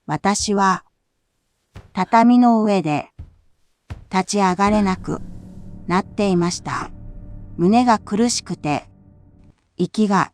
私は畳の上で立ち上がれなくなっていました。胸が苦しくて、息が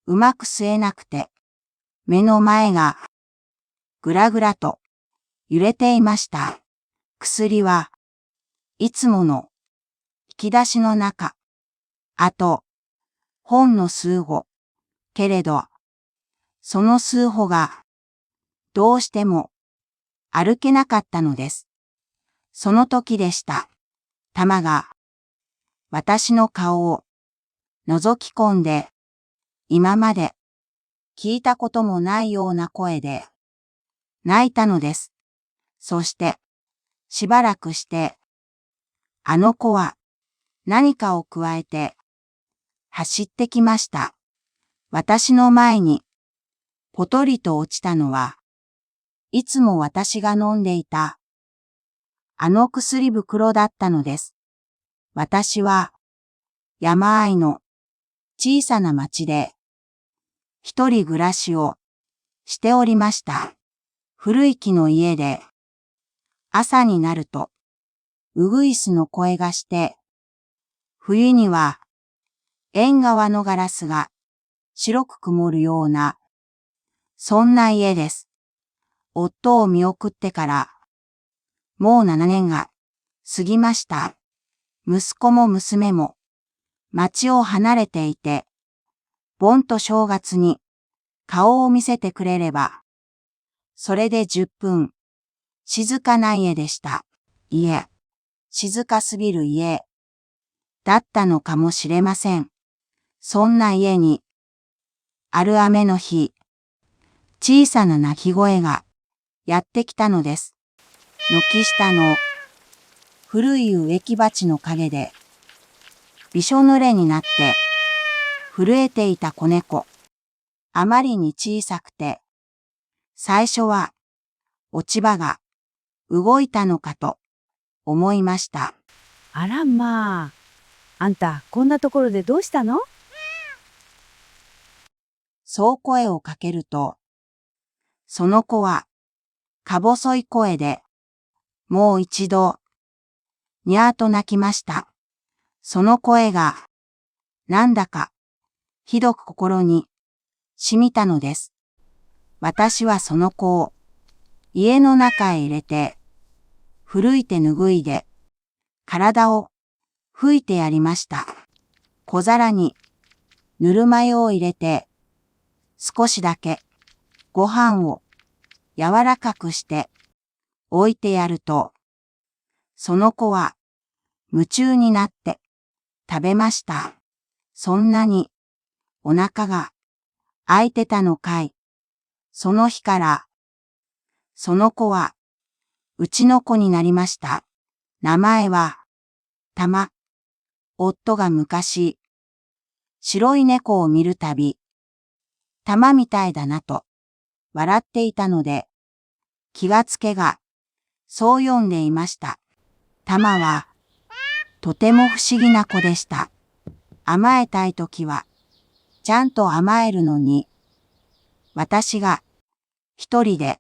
うまく吸えなくて、目の前がぐらぐらと揺れていました。薬はいつもの引き出しの中、あと本の数歩、けれど、その数歩がどうしても歩けなかったのです。その時でした。玉が私の顔を覗き込んで、今まで聞いたこともないような声で泣いたのです。そしてしばらくして、あの子は何かをくわえて走ってきました。私の前にぽとりと落ちたのは、いつも私が飲んでいたあの薬袋だったのです。私は山あいの小さな町で一人暮らしをしておりました。古い木の家で朝になるとウグイスの声がして、冬には縁側のガラスが白く曇るような、そんな家です。夫を見送ってからもう7年が過ぎました。息子も娘も町を離れていて、盆と正月に顔を見せてくれれば、それで10分、静かな家でした。静かすぎる家、だったのかもしれません。そんな家に、ある雨の日、小さな鳴き声がやってきたのです。軒下の古い植木鉢の陰で、びしょ濡れになって震えていた子猫。あまりに小さくて、最初は落ち葉が動いたのかと思いました。あらまあ、あんたこんなところでどうしたの？そう声をかけると、その子はか細い声で、もう一度、にゃーと泣きました。その声が、なんだか、ひどく心に染みたのです。私はその子を家の中へ入れて、ふいて拭いで、体を拭いてやりました。小皿にぬるま湯を入れて、少しだけご飯を柔らかくして置いてやると、その子は夢中になって食べました。そんなにお腹が空いてたのかい。その日から、その子はうちの子になりました。名前は、たま。夫が昔、白い猫を見るたび、たまみたいだなと笑っていたので、気がつけが、そう呼んでいました。たまは、とても不思議な子でした。甘えたいときは、ちゃんと甘えるのに、私が一人で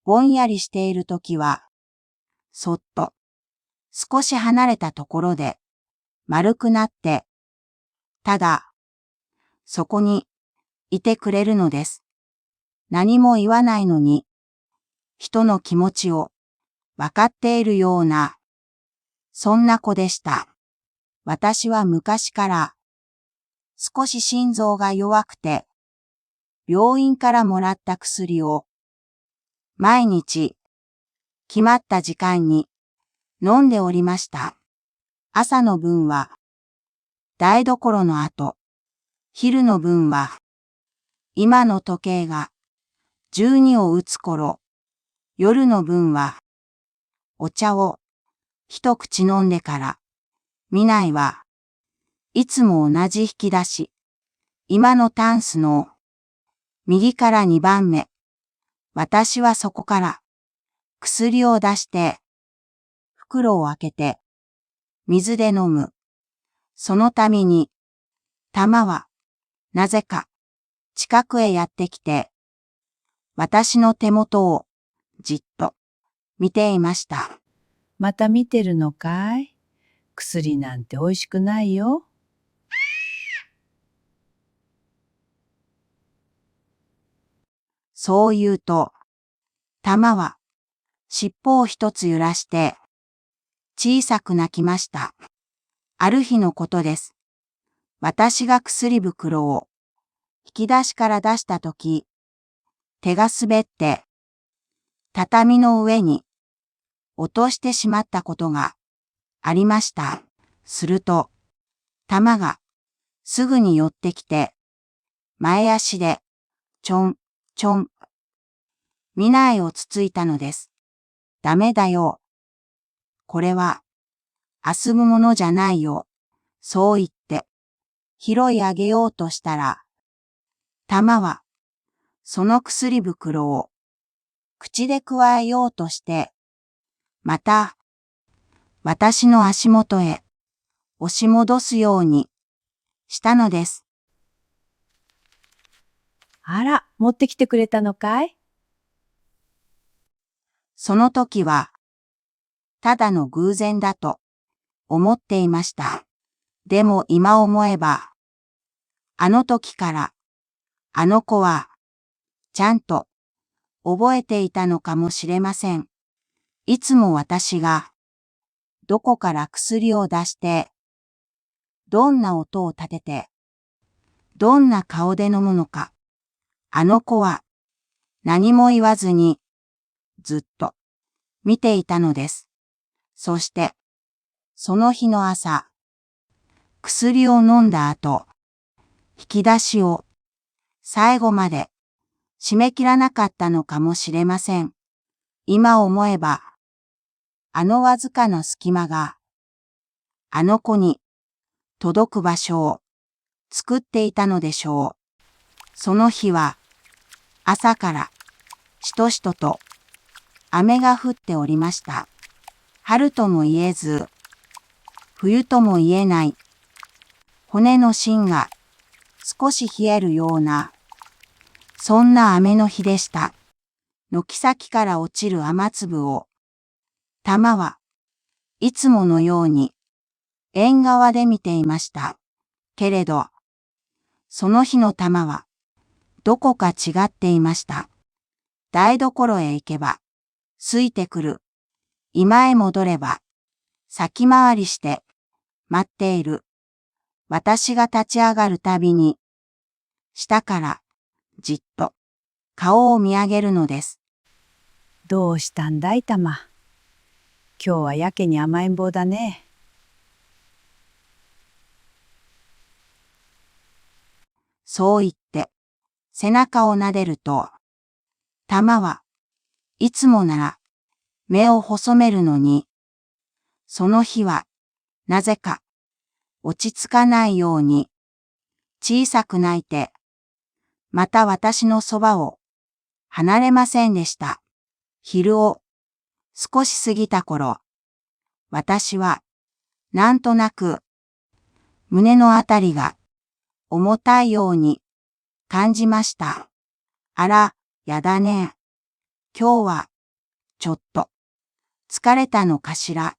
ぼんやりしているときは、そっと少し離れたところで丸くなって、ただそこにいてくれるのです。何も言わないのに、人の気持ちをわかっているような、そんな子でした。私は昔から少し心臓が弱くて、病院からもらった薬を毎日決まった時間に飲んでおりました。朝の分は台所の後、昼の分は今の時計が12を打つ頃、夜の分はお茶を一口飲んでから、見ないはいつも同じ引き出し、今のタンスの右から2番目。私はそこから薬を出して、袋を開けて、水で飲む。その度に、玉は、なぜか、近くへやってきて、私の手元をじっと見ていました。また見てるのかい？薬なんて美味しくないよ。そう言うと、タマは尻尾を一つ揺らして小さく鳴きました。ある日のことです。私が薬袋を引き出しから出したとき、手が滑って畳の上に落としてしまったことがありました。すると、タマがすぐに寄ってきて、前足でちょんちょん、見ないをつついたのです。ダメだよ。これは遊ぶものじゃないよ。そう言って拾い上げようとしたら、タマはその薬袋を口でくわえようとして、また私の足元へ押し戻すようにしたのです。あら、持ってきてくれたのかい？その時はただの偶然だと思っていました。でも今思えば、あの時からあの子はちゃんと覚えていたのかもしれません。いつも私がどこから薬を出して、どんな音を立てて、どんな顔で飲むのか、あの子は何も言わずにずっと見ていたのです。そして、その日の朝、薬を飲んだ後、引き出しを最後まで締め切らなかったのかもしれません。今思えば、あのわずかな隙間が、あの子に届く場所を作っていたのでしょう。その日は朝からしとしとと雨が降っておりました。春とも言えず、冬とも言えない、骨の芯が少し冷えるような、そんな雨の日でした。軒先から落ちる雨粒を、タマはいつものように縁側で見ていました。けれど、その日のタマはどこか違っていました。台所へ行けば、空いてくる。居間へ戻れば、先回りして待っている。私が立ち上がるたびに、下からじっと顔を見上げるのです。どうしたんだい、タマ。今日はやけに甘えん坊だね。そう言って、背中を撫でると、タマはいつもなら目を細めるのに、その日はなぜか落ち着かないように小さく泣いて、また私のそばを離れませんでした。昼を少し過ぎた頃、私はなんとなく胸のあたりが重たいように感じました。あら、やだね。今日はちょっと疲れたのかしら。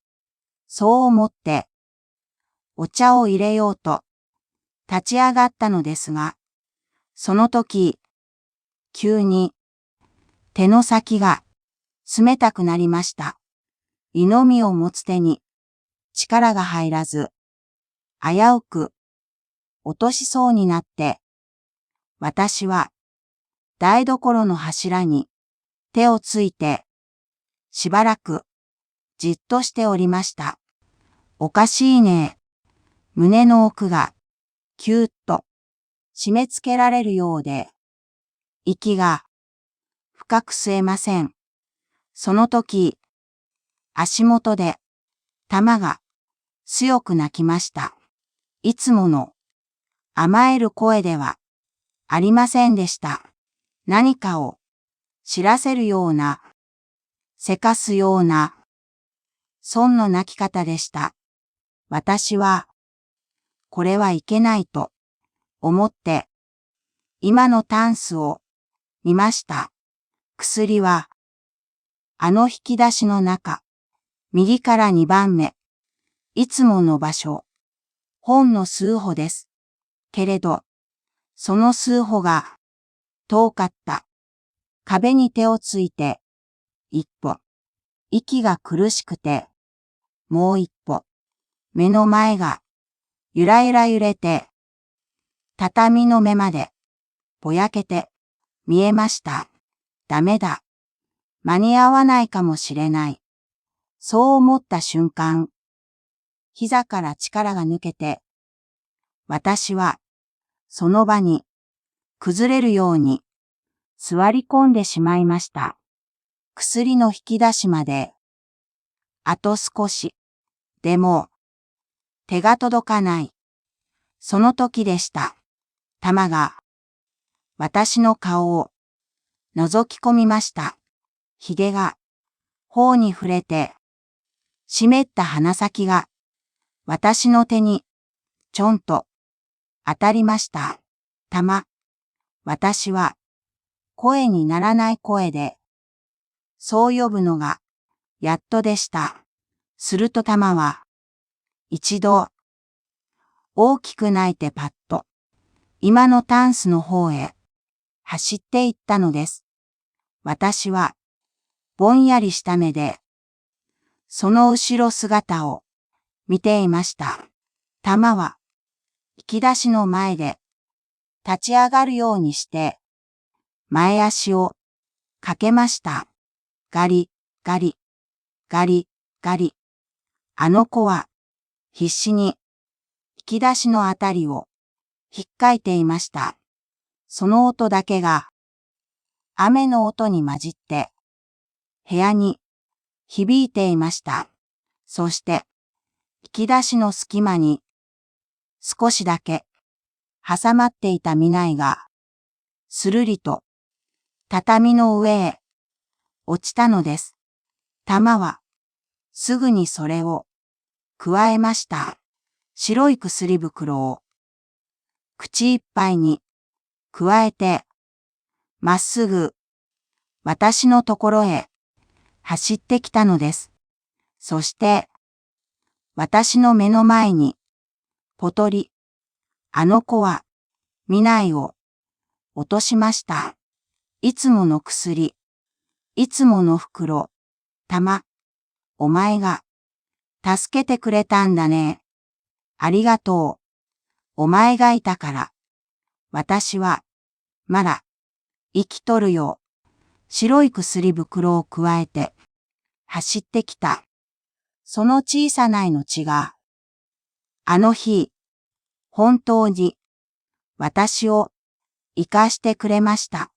そう思ってお茶を入れようと立ち上がったのですが、その時、急に手の先が冷たくなりました。湯飲みを持つ手に力が入らず、危うく落としそうになって、私は台所の柱に手をついて、しばらくじっとしておりました。おかしいね。胸の奥がキューッと締め付けられるようで、息が深く吸えません。その時、足元でタマが強く鳴きました。いつもの甘える声ではありませんでした。何かを知らせるような、せかすような、そんの鳴き方でした。私は、これはいけないと思って、今のタンスを見ました。薬は、あの引き出しの中、右から2番目、いつもの場所、本の数歩です。けれど、その数歩が、遠かった。壁に手をついて、一歩、息が苦しくて、もう一歩、目の前が、ゆらゆら揺れて、畳の目まで、ぼやけて、見えました。ダメだ。間に合わないかもしれない。そう思った瞬間、膝から力が抜けて、私は、その場に、崩れるように、座り込んでしまいました。薬の引き出しまで、あと少し、でも、手が届かない。その時でした。玉が、私の顔を、覗き込みました。ひげが、頬に触れて、湿った鼻先が、私の手に、ちょんと、当たりました。玉。私は、声にならない声で、そう呼ぶのが、やっとでした。すると玉は、一度、大きく泣いてパッと、今のタンスの方へ、走って行ったのです。私は、ぼんやりした目で、その後ろ姿を、見ていました。玉は、引き出しの前で、立ち上がるようにして、前足を、かけました。ガリ、ガリ、ガリ、ガリ。あの子は、必死に、引き出しのあたりを、ひっかいていました。その音だけが、雨の音に混じって、部屋に、響いていました。そして、引き出しの隙間に、少しだけ、挟まっていた見ないが、するりと、畳の上へ、落ちたのです。玉は、すぐにそれを、くわえました。白い薬袋を、口いっぱいに、くわえて、まっすぐ、私のところへ、走ってきたのです。そして、私の目の前に、ぽとり、あの子は、見ないを、落としました。いつもの薬、いつもの袋、玉、お前が、助けてくれたんだね。ありがとう。お前がいたから。私は、まだ、生きとるよ。白い薬袋をくわえて、走ってきた。その小さな命が、あの日、本当に、私を、生かしてくれました。